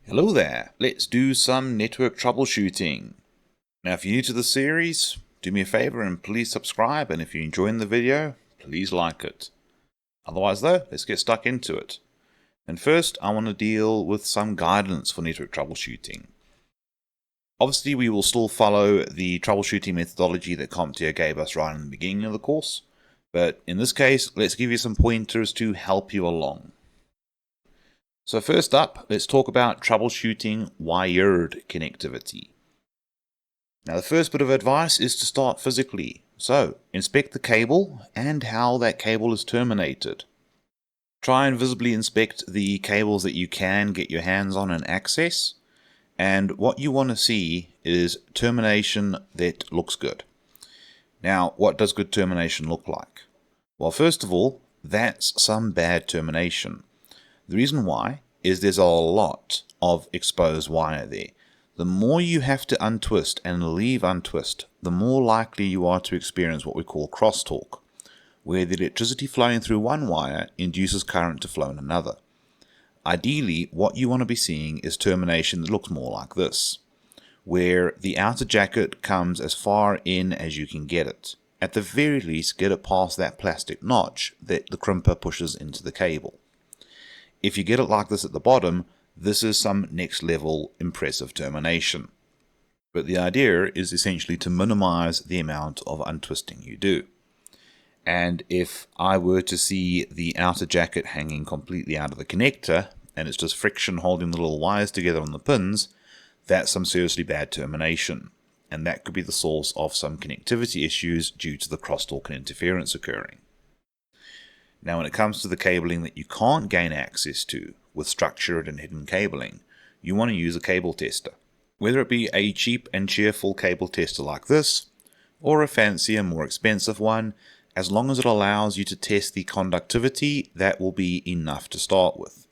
Hello there, let's do some network troubleshooting. Now if you're new to the series, do me a favor and please subscribe, and if you're enjoying the video, please like it. Otherwise though, let's get stuck into it. And first I want to deal with some guidance for network troubleshooting. Obviously we will still follow the troubleshooting methodology that CompTIA gave us right in the beginning of the course, but in this case let's give you some pointers to help you along. So first up, let's talk about troubleshooting wired connectivity. Now the first bit of advice is to start physically. So inspect the cable and how that cable is terminated. Try and visibly inspect the cables that you can get your hands on and access. And what you want to see is termination that looks good. Now, what does good termination look like? Well, first of all, that's some bad termination. The reason why is there's a lot of exposed wire there. The more you have to untwist and leave untwist, the more likely you are to experience what we call crosstalk, where the electricity flowing through one wire induces current to flow in another. Ideally, what you want to be seeing is termination that looks more like this, where the outer jacket comes as far in as you can get it. At the very least, get it past that plastic notch that the crimper pushes into the cable. If you get it like this at the bottom, this is some next level impressive termination. But the idea is essentially to minimize the amount of untwisting you do. And if I were to see the outer jacket hanging completely out of the connector, and it's just friction holding the little wires together on the pins, that's some seriously bad termination. And that could be the source of some connectivity issues due to the crosstalk and interference occurring. Now when it comes to the cabling that you can't gain access to with structured and hidden cabling, you want to use a cable tester. Whether it be a cheap and cheerful cable tester like this, or a fancier, more expensive one, as long as it allows you to test the conductivity, that will be enough to start with.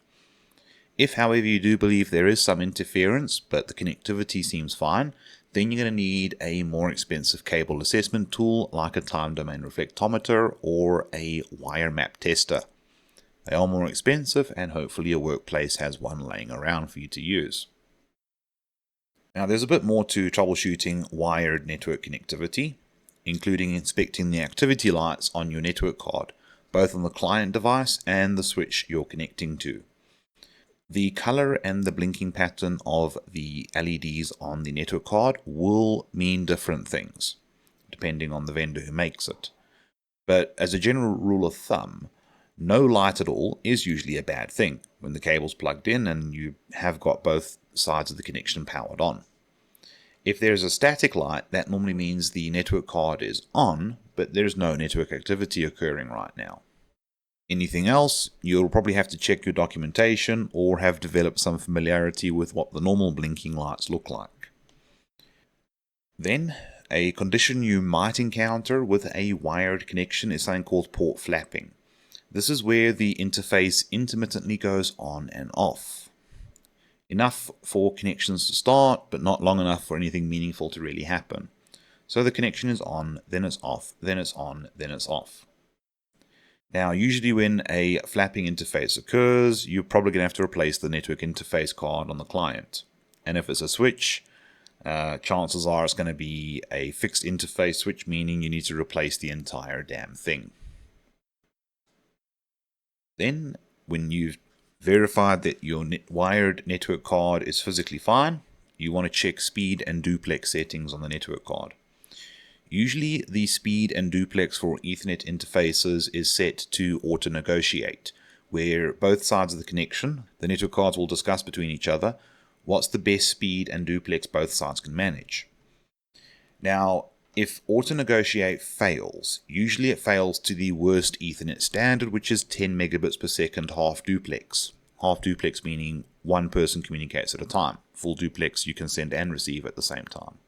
If however you do believe there is some interference, but the connectivity seems fine, then you're going to need a more expensive cable assessment tool like a time domain reflectometer or a wire map tester. They are more expensive, and hopefully your workplace has one laying around for you to use. Now there's a bit more to troubleshooting wired network connectivity, including inspecting the activity lights on your network card, both on the client device and the switch you're connecting to. The color and the blinking pattern of the LEDs on the network card will mean different things, depending on the vendor who makes it. But as a general rule of thumb, no light at all is usually a bad thing when the cable's plugged in and you have got both sides of the connection powered on. If there's a static light, that normally means the network card is on, but there's no network activity occurring right now. Anything else, you'll probably have to check your documentation or have developed some familiarity with what the normal blinking lights look like. Then, a condition you might encounter with a wired connection is something called port flapping. This is where the interface intermittently goes on and off. Enough for connections to start, but not long enough for anything meaningful to really happen. So the connection is on, then it's off, then it's on, then it's off. Now, usually when a flapping interface occurs, you're probably going to have to replace the network interface card on the client. And if it's a switch, chances are it's going to be a fixed interface switch, meaning you need to replace the entire damn thing. Then, when you've verified that your wired network card is physically fine, you want to check speed and duplex settings on the network card. Usually the speed and duplex for Ethernet interfaces is set to auto-negotiate, where both sides of the connection, the network cards will discuss between each other what's the best speed and duplex both sides can manage. Now, if auto-negotiate fails, usually it fails to the worst Ethernet standard, which is 10 megabits per second half duplex. Half duplex meaning one person communicates at a time. Full duplex you can send and receive at the same time.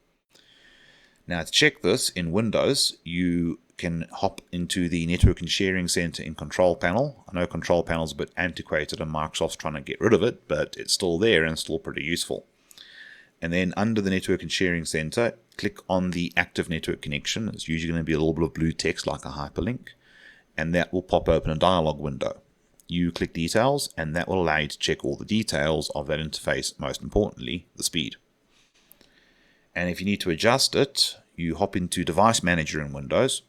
Now to check this in Windows, you can hop into the Network and Sharing Center in Control Panel. I know Control Panel is a bit antiquated and Microsoft's trying to get rid of it, but it's still there and still pretty useful. And then under the Network and Sharing Center, click on the active network connection. It's usually going to be a little bit of blue text like a hyperlink, and that will pop open a dialog window. you click Details, and that will allow you to check all the details of that interface, most importantly, the speed. And if you need to adjust it, you hop into Device Manager in Windows,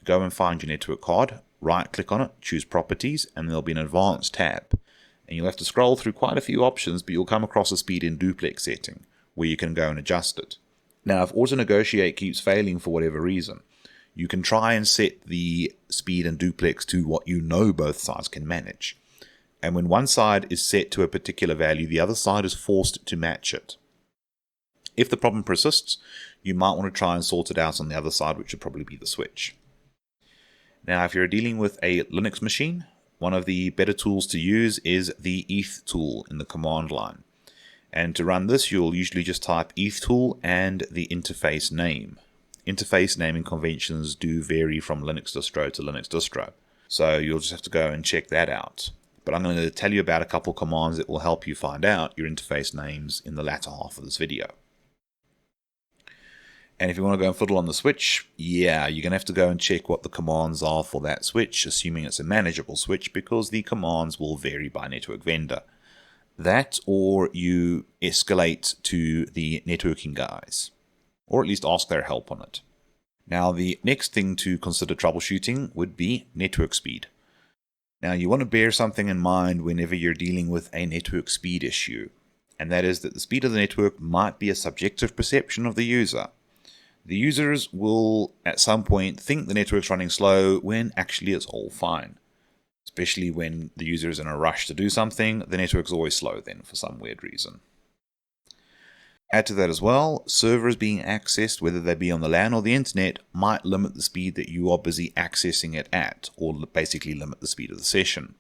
go and find your network card, right-click on it, choose Properties, and there'll be an Advanced tab. And you'll have to scroll through quite a few options, but you'll come across a speed in duplex setting, where you can go and adjust it. Now, if Auto Negotiate keeps failing for whatever reason, you can try and set the speed and duplex to what you know both sides can manage. And when one side is set to a particular value, the other side is forced to match it. If the problem persists, you might want to try and sort it out on the other side, which would probably be the switch. Now, if you're dealing with a Linux machine, one of the better tools to use is the eth tool in the command line. And to run this, you'll usually just type eth tool and the interface name. Interface naming conventions do vary from Linux distro to Linux distro, so you'll just have to go and check that out. But I'm going to tell you about a couple commands that will help you find out your interface names in the latter half of this video. And if you want to go and fiddle on the switch, yeah, you're going to have to go and check what the commands are for that switch, assuming it's a manageable switch, because the commands will vary by network vendor. That, or you escalate to the networking guys, or at least ask their help on it. Now, the next thing to consider troubleshooting would be network speed. Now, you want to bear something in mind whenever you're dealing with a network speed issue, and that is that the speed of the network might be a subjective perception of the user. The users will at some point think the network's running slow when actually it's all fine. Especially when the user is in a rush to do something, the network's always slow then for some weird reason. Add to that as well, servers being accessed, whether they be on the LAN or the internet, might limit the speed that you are busy accessing it at, or basically limit the speed of the session.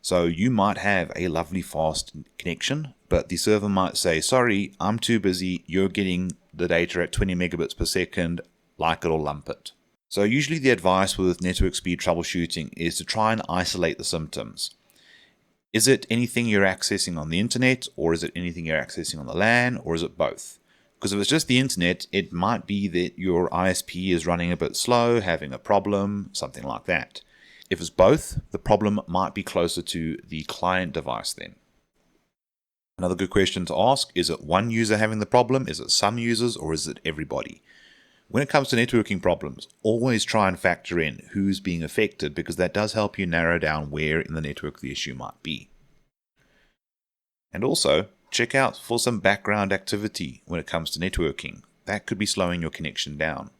So you might have a lovely fast connection, but the server might say, sorry, I'm too busy, you're getting the data at 20 megabits per second, like it or lump it. So usually the advice with network speed troubleshooting is to try and isolate the symptoms. Is it anything you're accessing on the internet, or is it anything you're accessing on the LAN, or is it both? Because if it's just the internet, it might be that your ISP is running a bit slow, having a problem, something like that. If it's both, the problem might be closer to the client device then. Another good question to ask, is it one user having the problem, is it some users, or is it everybody? When it comes to networking problems, always try and factor in who's being affected, because that does help you narrow down where in the network the issue might be. And also, check out for some background activity when it comes to networking. That could be slowing your connection down.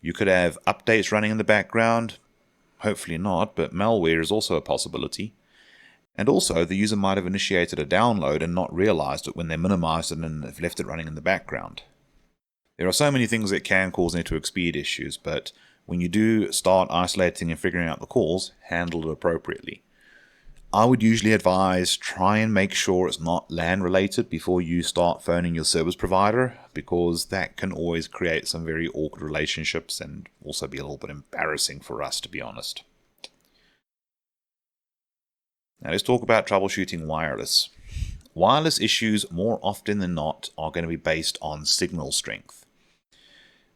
You could have updates running in the background, hopefully not, but malware is also a possibility. And also, the user might have initiated a download and not realized it when they minimized it and have left it running in the background. There are so many things that can cause network speed issues, but when you do start isolating and figuring out the cause, handle it appropriately. I would usually advise try and make sure it's not LAN related before you start phoning your service provider, because that can always create some very awkward relationships and also be a little bit embarrassing for us, to be honest. Now let's talk about troubleshooting wireless. Wireless issues more often than not are going to be based on signal strength.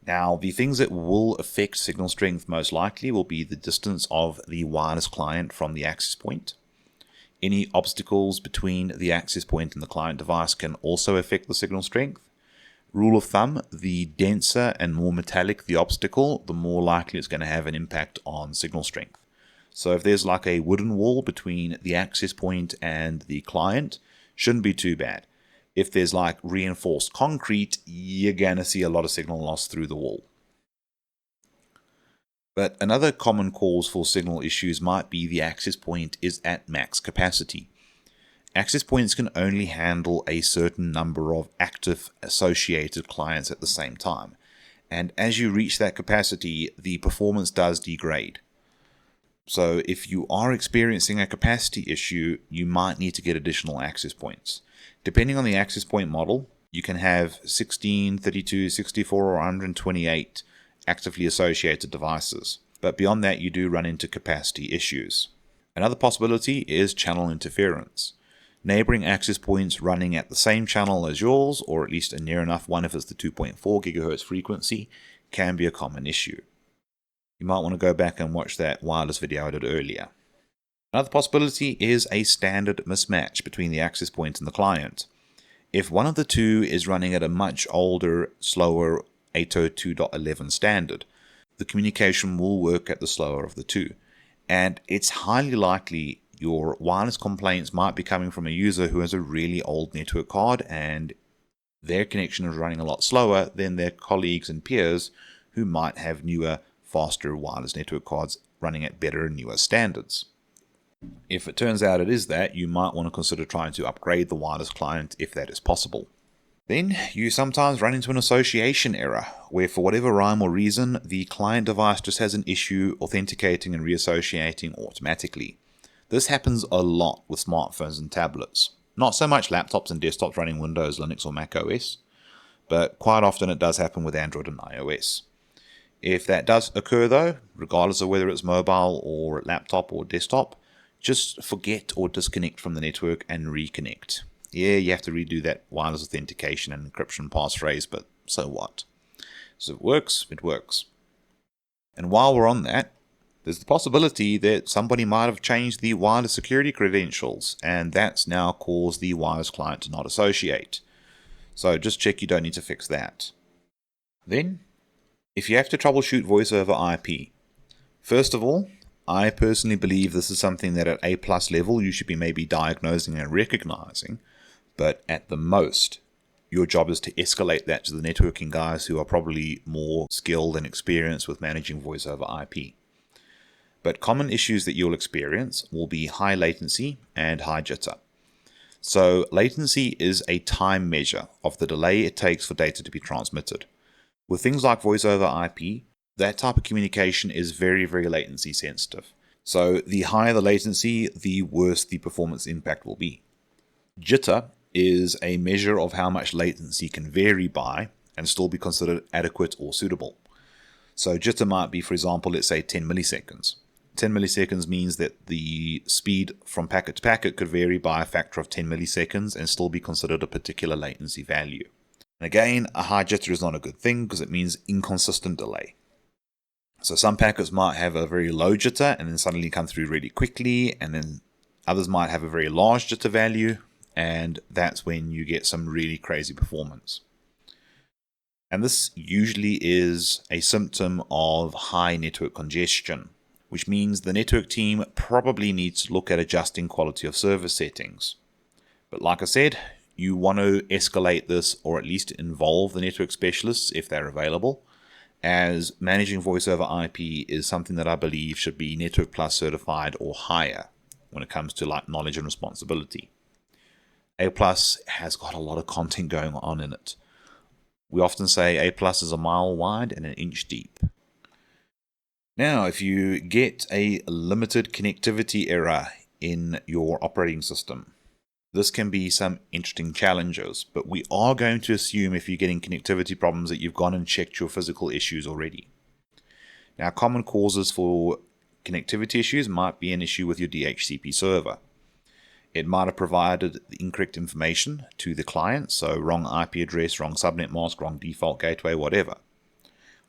Now, the things that will affect signal strength most likely will be the distance of the wireless client from the access point. Any obstacles between the access point and the client device can also affect the signal strength. Rule of thumb, the denser and more metallic the obstacle, the more likely it's going to have an impact on signal strength. So if there's like a wooden wall between the access point and the client, shouldn't be too bad. If there's like reinforced concrete, you're going to see a lot of signal loss through the wall. But another common cause for signal issues might be the access point is at max capacity. Access points can only handle a certain number of active associated clients at the same time. And as you reach that capacity, the performance does degrade. So if you are experiencing a capacity issue, you might need to get additional access points. Depending on the access point model, you can have 16, 32, 64, or 128 actively associated devices. But beyond that, you do run into capacity issues. Another possibility is channel interference. Neighboring access points running at the same channel as yours, or at least a near enough one if it's the 2.4 GHz frequency, can be a common issue. You might want to go back and watch that wireless video I did earlier. Another possibility is a standard mismatch between the access point and the client. If one of the two is running at a much older, slower 802.11 standard, the communication will work at the slower of the two. And it's highly likely your wireless complaints might be coming from a user who has a really old network card and their connection is running a lot slower than their colleagues and peers who might have newer, faster wireless network cards running at better and newer standards. If it turns out it is that, you might want to consider trying to upgrade the wireless client if that is possible. Then you sometimes run into an association error, where for whatever rhyme or reason, the client device just has an issue authenticating and reassociating automatically. This happens a lot with smartphones and tablets. Not so much laptops and desktops running Windows, Linux or Mac OS, but quite often it does happen with Android and iOS. If that does occur though, regardless of whether it's mobile or laptop or desktop, just forget or disconnect from the network and reconnect. Yeah, you have to redo that wireless authentication and encryption passphrase, but so what? So if it works, it works. And while we're on that, there's the possibility that somebody might have changed the wireless security credentials, and that's now caused the wireless client to not associate. So just check you don't need to fix that. Then, if you have to troubleshoot voice over IP, first of all, I personally believe this is something that at A+ level you should be maybe diagnosing and recognizing, but at the most, your job is to escalate that to the networking guys who are probably more skilled and experienced with managing voice over IP. But common issues that you'll experience will be high latency and high jitter. So latency is a time measure of the delay it takes for data to be transmitted. With things like voice over IP, that type of communication is very, very latency sensitive. So the higher the latency, the worse the performance impact will be. Jitter is a measure of how much latency can vary by and still be considered adequate or suitable. So jitter might be, for example, let's say 10 milliseconds. 10 milliseconds means that the speed from packet to packet could vary by a factor of 10 milliseconds and still be considered a particular latency value. And again, a high jitter is not a good thing because it means inconsistent delay. So some packets might have a very low jitter and then suddenly come through really quickly, and then others might have a very large jitter value, and that's when you get some really crazy performance. And this usually is a symptom of high network congestion, which means the network team probably needs to look at adjusting quality of service settings. But like I said, you want to escalate this or at least involve the network specialists if they're available, as managing voice over IP is something that I believe should be Network Plus certified or higher when it comes to like knowledge and responsibility. A Plus has got a lot of content going on in it. We often say A Plus is a mile wide and an inch deep. Now, if you get a limited connectivity error in your operating system, this can be some interesting challenges, but we are going to assume if you're getting connectivity problems that you've gone and checked your physical issues already. Now, common causes for connectivity issues might be an issue with your DHCP server. It might have provided the incorrect information to the client, so wrong IP address, wrong subnet mask, wrong default gateway, whatever.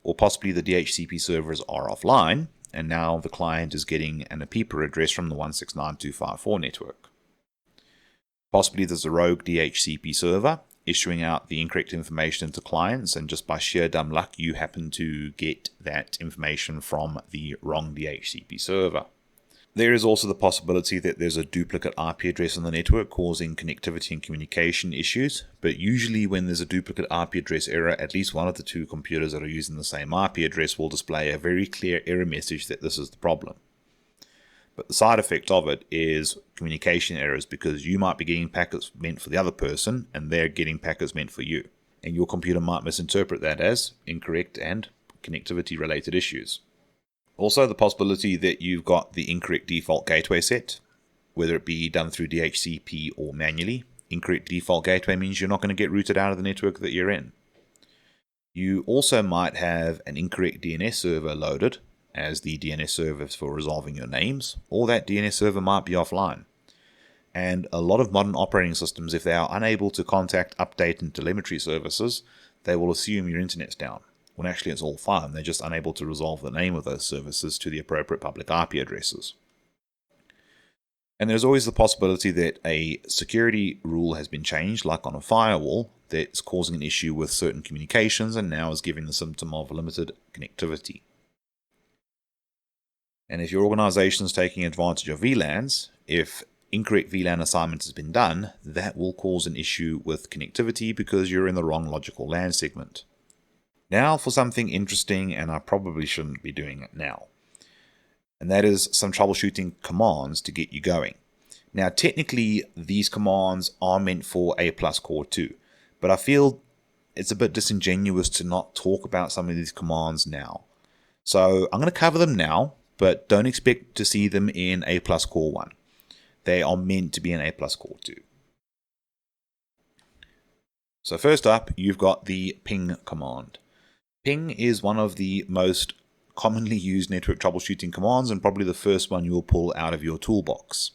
Or possibly the DHCP servers are offline, and now the client is getting an APIPA address from the 169.254 network. Possibly there's a rogue DHCP server issuing out the incorrect information to clients, and just by sheer dumb luck you happen to get that information from the wrong DHCP server. There is also the possibility that there's a duplicate IP address on the network causing connectivity and communication issues, but usually when there's a duplicate IP address error, at least one of the two computers that are using the same IP address will display a very clear error message that this is the problem. But the side effect of it is communication errors, because you might be getting packets meant for the other person and they're getting packets meant for you. And your computer might misinterpret that as incorrect and connectivity related issues. Also, the possibility that you've got the incorrect default gateway set, whether it be done through DHCP or manually. Incorrect default gateway means you're not going to get routed out of the network that you're in. You also might have an incorrect DNS server loaded as the DNS server for resolving your names, or that DNS server might be offline. And a lot of modern operating systems, if they are unable to contact, update, and telemetry services, they will assume your internet's down, when actually it's all fine. They're just unable to resolve the name of those services to the appropriate public IP addresses. And there's always the possibility that a security rule has been changed, like on a firewall, that's causing an issue with certain communications and now is giving the symptom of limited connectivity. And if your organization is taking advantage of VLANs, if incorrect VLAN assignment has been done, that will cause an issue with connectivity because you're in the wrong logical LAN segment. Now for something interesting, and I probably shouldn't be doing it now. And that is some troubleshooting commands to get you going. Now technically these commands are meant for A+ Core 2, but I feel it's a bit disingenuous to not talk about some of these commands now. So I'm going to cover them now, but don't expect to see them in A+ Core 1. They are meant to be in A+ Core 2. So first up, you've got the ping command. Ping is one of the most commonly used network troubleshooting commands and probably the first one you will pull out of your toolbox.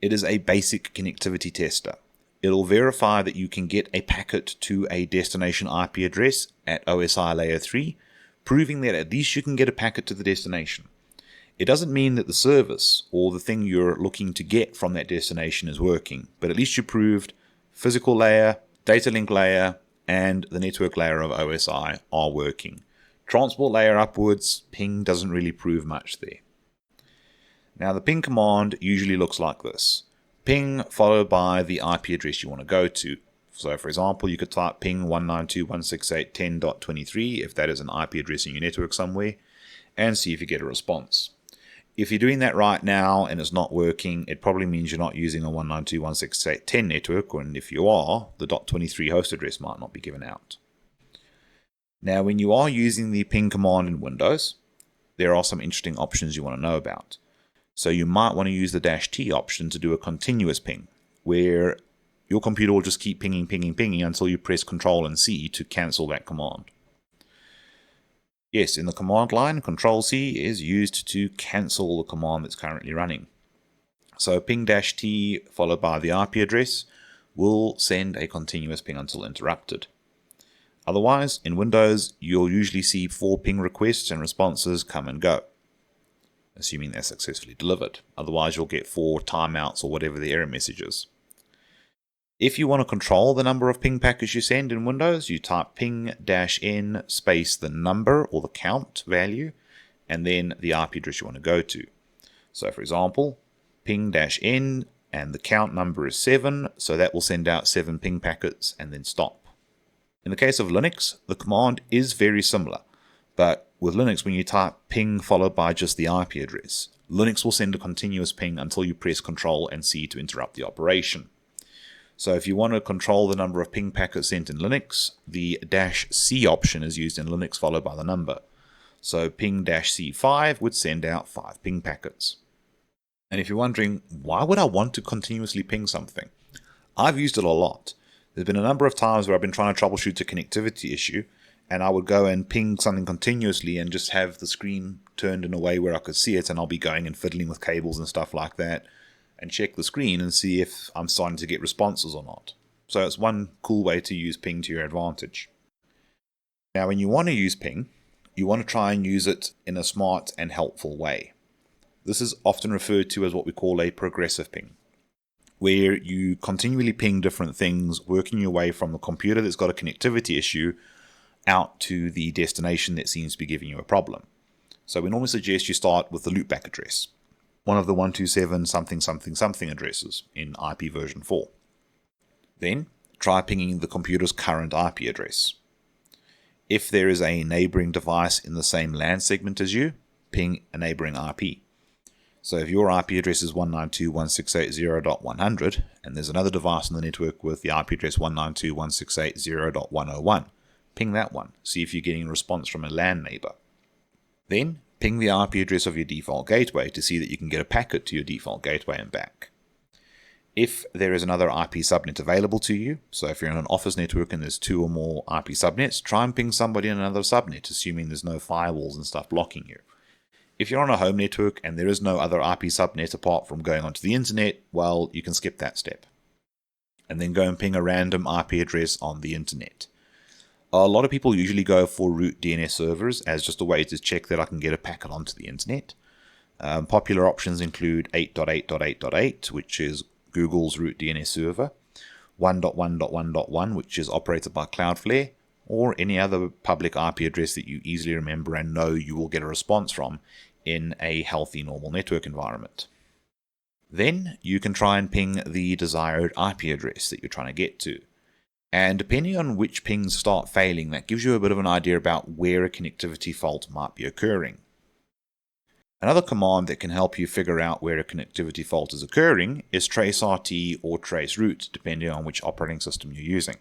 It is a basic connectivity tester. It'll verify that you can get a packet to a destination IP address at OSI layer 3, proving that at least you can get a packet to the destination. It doesn't mean that the service or the thing you're looking to get from that destination is working, but at least you proved physical layer, data link layer, and the network layer of OSI are working. Transport layer upwards, ping doesn't really prove much there. Now the ping command usually looks like this. Ping followed by the IP address you want to go to. So for example, you could type ping 192.168.10.23 if that is an IP address in your network somewhere, and see if you get a response. If you're doing that right now and it's not working, it probably means you're not using a 192.168.10 network, and if you are, the .23 host address might not be given out. Now when you are using the ping command in Windows, there are some interesting options you want to know about. So you might want to use the -T option to do a continuous ping, where your computer will just keep pinging until you press Ctrl and C to cancel that command. Yes, in the command line, Ctrl-C is used to cancel the command that's currently running. So ping-T followed by the IP address will send a continuous ping until interrupted. Otherwise, in Windows, you'll usually see 4 ping requests and responses come and go, assuming they're successfully delivered. Otherwise, you'll get 4 timeouts or whatever the error message is. If you want to control the number of ping packets you send in Windows, you type ping-n space the number or the count value, and then the IP address you want to go to. So for example, ping-n and the count number is 7, so that will send out 7 ping packets and then stop. In the case of Linux, the command is very similar, but with Linux, when you type ping followed by just the IP address, Linux will send a continuous ping until you press Ctrl and C to interrupt the operation. So if you want to control the number of ping packets sent in Linux, the -C option is used in Linux followed by the number. So ping-C5 would send out 5 ping packets. And if you're wondering, why would I want to continuously ping something? I've used it a lot. There's been a number of times where I've been trying to troubleshoot a connectivity issue, and I would go and ping something continuously and just have the screen turned in a way where I could see it, and I'll be going and fiddling with cables and stuff like that, and check the screen and see if I'm starting to get responses or not. So it's one cool way to use ping to your advantage. Now when you want to use ping, you want to try and use it in a smart and helpful way. This is often referred to as what we call a progressive ping, where you continually ping different things, working your way from the computer that's got a connectivity issue out to the destination that seems to be giving you a problem. So we normally suggest you start with the loopback address, one of the 127 something something something addresses in IP version 4. Then try pinging the computer's current IP address. If there is a neighboring device in the same LAN segment as you, ping a neighboring IP. So if your IP address is 192.168.0.100 and there's another device in the network with the IP address 192.168.0.101, ping that one. See if you're getting a response from a LAN neighbor. Then ping the IP address of your default gateway to see that you can get a packet to your default gateway and back. If there is another IP subnet available to you, so if you're in an office network and there's 2 or more IP subnets, try and ping somebody in another subnet, assuming there's no firewalls and stuff blocking you. If you're on a home network and there is no other IP subnet apart from going onto the internet, well, you can skip that step. And then go and ping a random IP address on the internet. A lot of people usually go for root DNS servers as just a way to check that I can get a packet onto the internet. Popular options include 8.8.8.8, which is Google's root DNS server, 1.1.1.1, which is operated by Cloudflare, or any other public IP address that you easily remember and know you will get a response from in a healthy normal network environment. Then you can try and ping the desired IP address that you're trying to get to. And depending on which pings start failing, that gives you a bit of an idea about where a connectivity fault might be occurring. Another command that can help you figure out where a connectivity fault is occurring is tracert or traceroute, depending on which operating system you're using.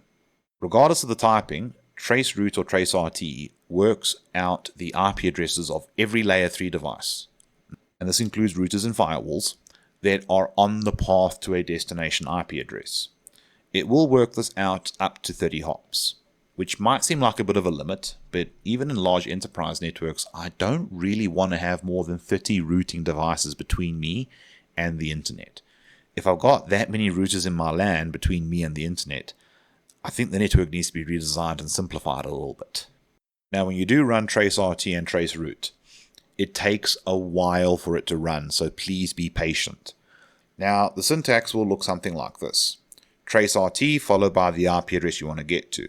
Regardless of the typing, traceroute or tracert works out the IP addresses of every layer 3 device, and this includes routers and firewalls that are on the path to a destination IP address. It will work this out up to 30 hops, which might seem like a bit of a limit, but even in large enterprise networks, I don't really want to have more than 30 routing devices between me and the internet. If I've got that many routers in my LAN between me and the internet, I think the network needs to be redesigned and simplified a little bit. Now, when you do run tracert and traceroute, it takes a while for it to run, so please be patient. Now, the syntax will look something like this. Tracert followed by the IP address you want to get to,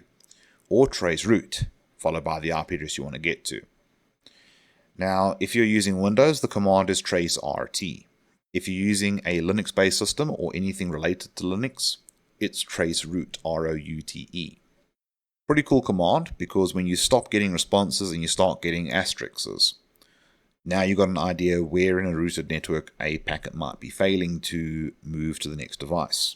or traceroute followed by the IP address you want to get to. Now, if you're using Windows, the command is tracert. If you're using a Linux-based system or anything related to Linux, it's traceroute, R-O-U-T-E. Pretty cool command, because when you stop getting responses and you start getting asterisks, now you've got an idea where in a routed network a packet might be failing to move to the next device.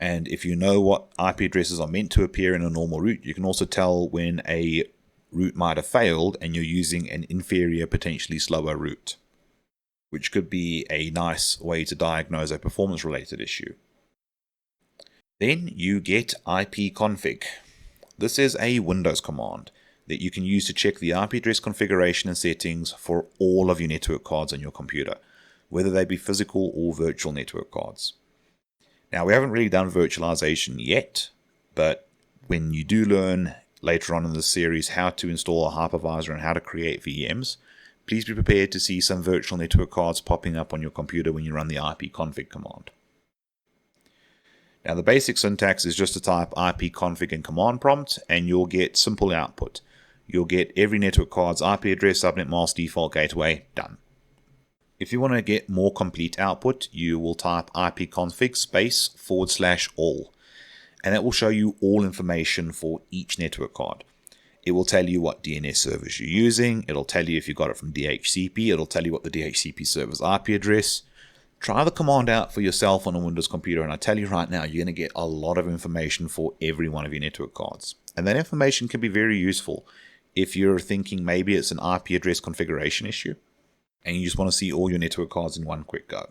And if you know what IP addresses are meant to appear in a normal route, you can also tell when a route might have failed and you're using an inferior, potentially slower route, which could be a nice way to diagnose a performance-related issue. Then you get ipconfig. This is a Windows command that you can use to check the IP address configuration and settings for all of your network cards on your computer, whether they be physical or virtual network cards. Now, we haven't really done virtualization yet, but when you do learn later on in this series how to install a hypervisor and how to create VMs, please be prepared to see some virtual network cards popping up on your computer when you run the ipconfig command. Now, the basic syntax is just to type ipconfig in command prompt, and you'll get simple output. You'll get every network card's IP address, subnet mask, default gateway, done. If you want to get more complete output, you will type ipconfig /all, and that will show you all information for each network card. It will tell you what DNS servers you're using, it'll tell you if you got it from DHCP, it'll tell you what the DHCP server's IP address. Try the command out for yourself on a Windows computer, and I tell you right now, you're going to get a lot of information for every one of your network cards. And that information can be very useful if you're thinking maybe it's an IP address configuration issue, and you just want to see all your network cards in one quick go.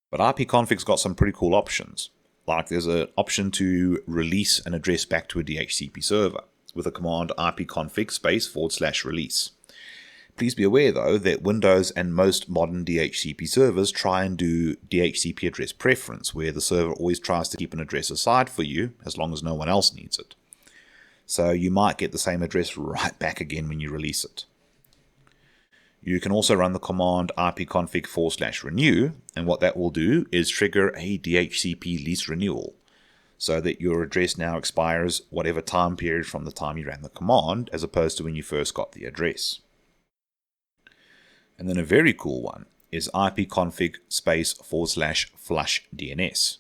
But ipconfig's got some pretty cool options. Like there's an option to release an address back to a DHCP server with the command ipconfig /release. Please be aware though that Windows and most modern DHCP servers try and do DHCP address preference, where the server always tries to keep an address aside for you as long as no one else needs it. So you might get the same address right back again when you release it. You can also run the command ipconfig /renew, and what that will do is trigger a DHCP lease renewal, so that your address now expires whatever time period from the time you ran the command, as opposed to when you first got the address. And then a very cool one is ipconfig /flush DNS.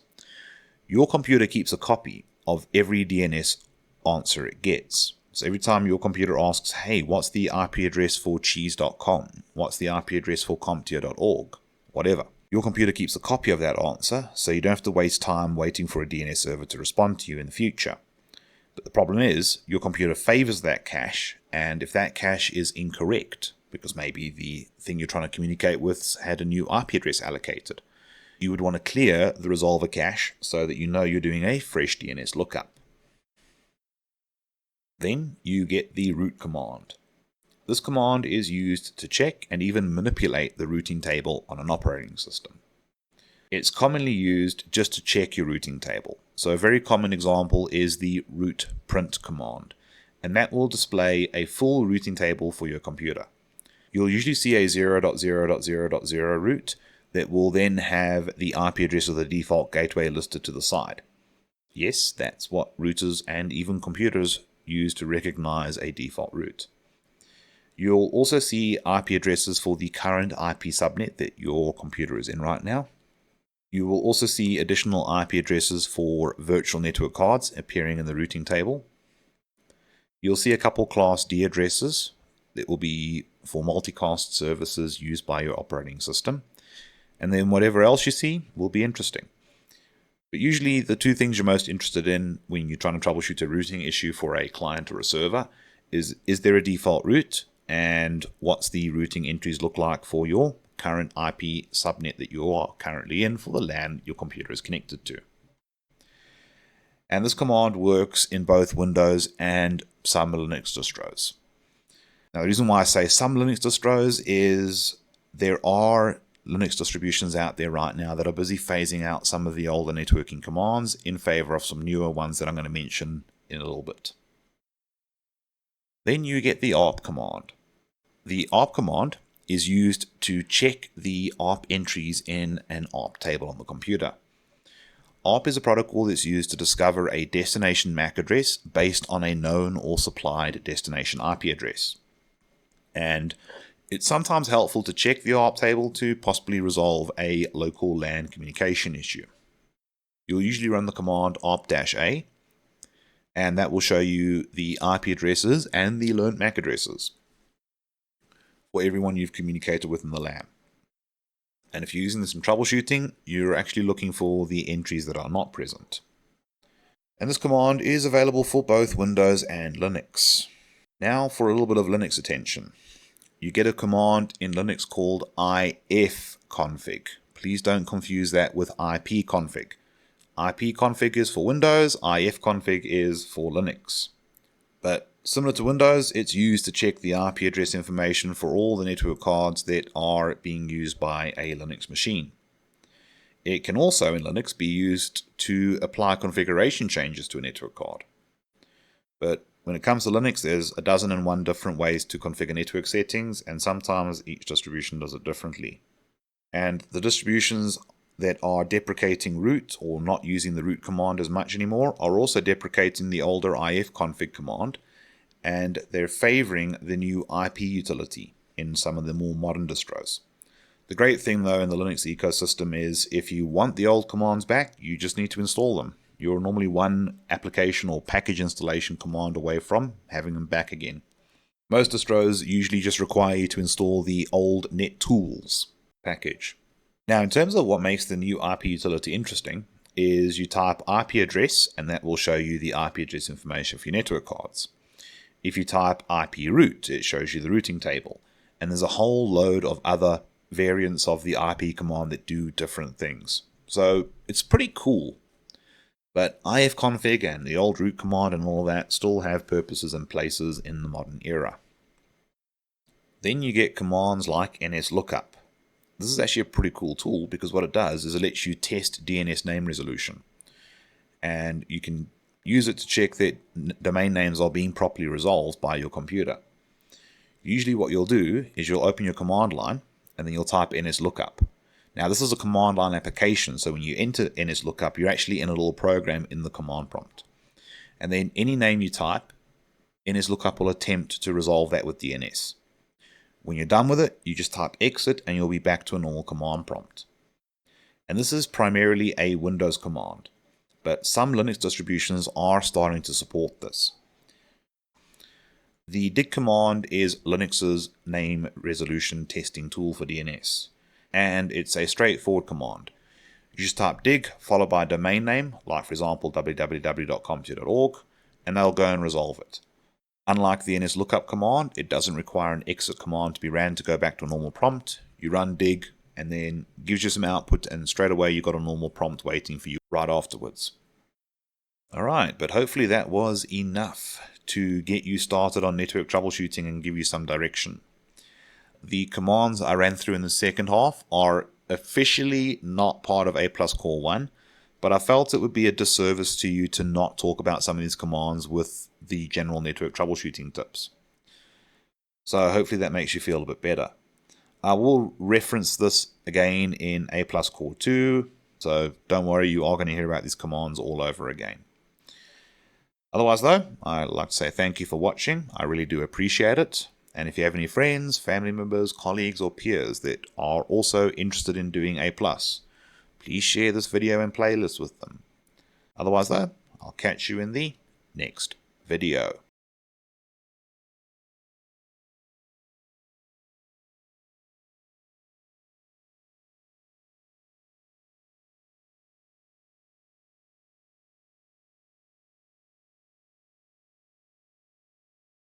Your computer keeps a copy of every DNS answer it gets. So every time your computer asks, hey, what's the IP address for cheese.com? What's the IP address for CompTIA.org? Whatever. Your computer keeps a copy of that answer, so you don't have to waste time waiting for a DNS server to respond to you in the future. But the problem is, your computer favors that cache, and if that cache is incorrect, because maybe the thing you're trying to communicate with had a new IP address allocated, you would want to clear the resolver cache so that you know you're doing a fresh DNS lookup. Then you get the route command. This command is used to check and even manipulate the routing table on an operating system. It's commonly used just to check your routing table. So a very common example is the route print command. and that will display a full routing table for your computer. You'll usually see a 0.0.0.0 route that will then have the IP address of the default gateway listed to the side. Yes, that's what routers and even computers use to recognize a default route. You'll also see IP addresses for the current IP subnet that your computer is in right now. You will also see additional IP addresses for virtual network cards appearing in the routing table. You'll see a couple Class D addresses that will be for multicast services used by your operating system. And then whatever else you see will be interesting. But usually the two things you're most interested in when you're trying to troubleshoot a routing issue for a client or a server is there a default route, and what's the routing entries look like for your current IP subnet that you are currently in for the LAN your computer is connected to. And this command works in both Windows and some Linux distros. Now the reason why I say some Linux distros is there are Linux distributions out there right now that are busy phasing out some of the older networking commands in favor of some newer ones that I'm going to mention in a little bit. Then you get the ARP command. The ARP command is used to check the ARP entries in an ARP table on the computer. ARP is a protocol that's used to discover a destination MAC address based on a known or supplied destination IP address. And it's sometimes helpful to check the ARP table to possibly resolve a local LAN communication issue. You'll usually run the command ARP-A, and that will show you the IP addresses and the learned MAC addresses for everyone you've communicated with in the LAN. And if you're using this in troubleshooting, you're actually looking for the entries that are not present. And this command is available for both Windows and Linux. Now for a little bit of Linux attention. You get a command in Linux called ifconfig. Please don't confuse that with ipconfig. ipconfig is for Windows, ifconfig is for Linux. But similar to Windows, it's used to check the IP address information for all the network cards that are being used by a Linux machine. It can also, in Linux, be used to apply configuration changes to a network card. But when it comes to Linux, there's 1,001 different ways to configure network settings, and sometimes each distribution does it differently. And the distributions that are deprecating root or not using the root command as much anymore are also deprecating the older ifconfig command, and they're favoring the new IP utility in some of the more modern distros. The great thing though in the Linux ecosystem is if you want the old commands back, you just need to install them. You're normally one application or package installation command away from having them back again. Most distros usually just require you to install the old NetTools package. Now, in terms of what makes the new IP utility interesting, is you type IP address, and that will show you the IP address information for your network cards. If you type IP route, it shows you the routing table. And there's a whole load of other variants of the IP command that do different things. So it's pretty cool. But ifconfig and the old root command and all of that still have purposes and places in the modern era. Then you get commands like nslookup. This is actually a pretty cool tool because what it does is it lets you test DNS name resolution. And you can use it to check that domain names are being properly resolved by your computer. Usually what you'll do is you'll open your command line and then you'll type nslookup. Now this is a command line application, so when you enter nslookup, you're actually in a little program in the command prompt. And then any name you type, nslookup will attempt to resolve that with DNS. When you're done with it, you just type exit and you'll be back to a normal command prompt. And this is primarily a Windows command, but some Linux distributions are starting to support this. The dig command is Linux's name resolution testing tool for DNS, and it's a straightforward command. You just type dig followed by a domain name, like for example www.comptia.org, and they'll go and resolve it. Unlike the nslookup command, it doesn't require an exit command to be ran to go back to a normal prompt. You run dig and then gives you some output, and straight away you got a normal prompt waiting for you right afterwards. Alright, but hopefully that was enough to get you started on network troubleshooting and give you some direction. The commands I ran through in the second half are officially not part of A+ Core 1, but I felt it would be a disservice to you to not talk about some of these commands with the general network troubleshooting tips. So hopefully that makes you feel a bit better. I will reference this again in A+ Core 2, so don't worry, you are going to hear about these commands all over again. Otherwise though, I'd like to say thank you for watching. I really do appreciate it. And if you have any friends, family members, colleagues, or peers that are also interested in doing A+, please share this video and playlist with them. Otherwise though, I'll catch you in the next video.